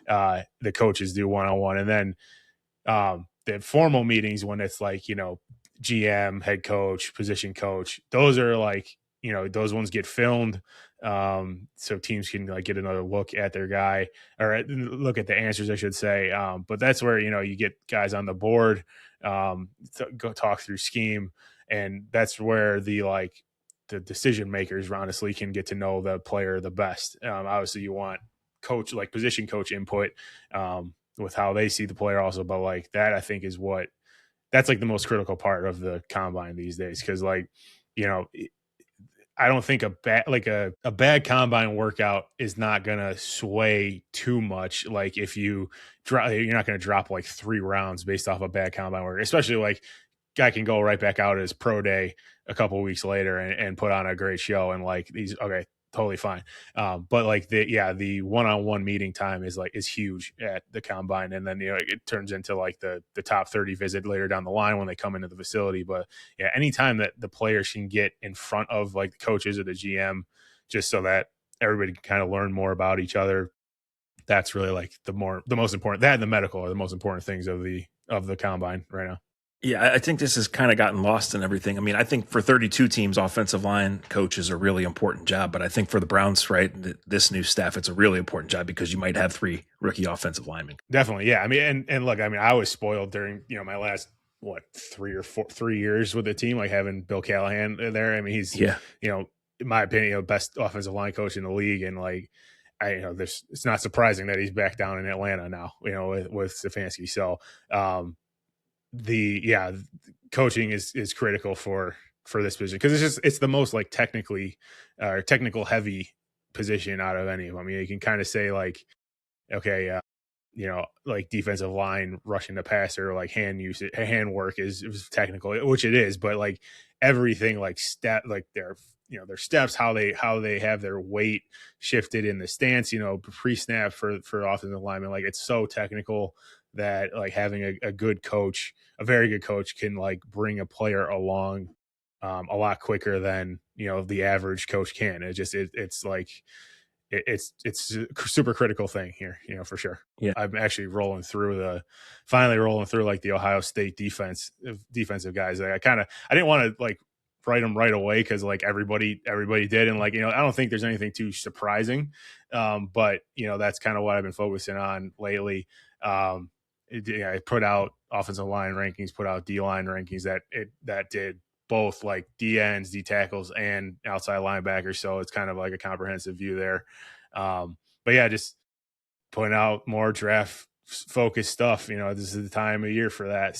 the coaches do one-on-one. And then the formal meetings when it's like, GM, head coach, position coach, those are like, those ones get filmed. So teams can like get another look at their guy or look at the answers, I should say. But that's where, you get guys on the board, go talk through scheme. And that's where the decision makers honestly can get to know the player the best. Obviously you want coach, like position coach input, with how they see the player also. But like that, I think that's like the most critical part of the combine these days. Cause like, you know, I don't think a bad combine workout is not gonna sway too much. Like if you drop, you're not gonna drop like 3 rounds based off a bad combine work, especially like guy can go right back out at his pro day a couple of weeks later and put on a great show and like these okay, totally fine. But like the one-on-one meeting time is huge at the combine, and then it turns into like the top 30 visit later down the line when they come into the facility. But yeah, anytime that the players can get in front of like the coaches or the GM, just so that everybody can kind of learn more about each other, that's really like the most important. That and the medical are the most important things of the combine right now. Yeah, I think this has kind of gotten lost in everything. I mean, I think for 32 teams, offensive line coach is a really important job. But I think for the Browns, right, this new staff, it's a really important job because you might have 3 rookie offensive linemen. Definitely, yeah. I mean, and look, I mean, I was spoiled during my last 3 years with the team, like having Bill Callahan there. I mean, he's Yeah. in my opinion, best offensive line coach in the league, and like it's not surprising that he's back down in Atlanta now, with Stefanski. So coaching is critical for this position because it's the most like technical heavy position out of any of them. I mean, you can kind of say like, okay, like defensive line rushing the passer, like hand work is technical, which it is, but like everything like their steps, how they have their weight shifted in the stance, pre-snap for offensive linemen, like it's so technical that like having a good coach, a very good coach, can like bring a player along a lot quicker than the average coach can. It's like it's a super critical thing here, for sure. Yeah. I'm actually finally rolling through like the Ohio State defensive guys. Like I didn't want to like write them right away because like everybody did, and like I don't think there's anything too surprising, but that's kind of what I've been focusing on lately. I put out offensive line rankings, put out D line rankings that did both like D ends, D tackles, and outside linebackers. So it's kind of like a comprehensive view there. But yeah, just putting out more draft focused stuff. This is the time of year for that.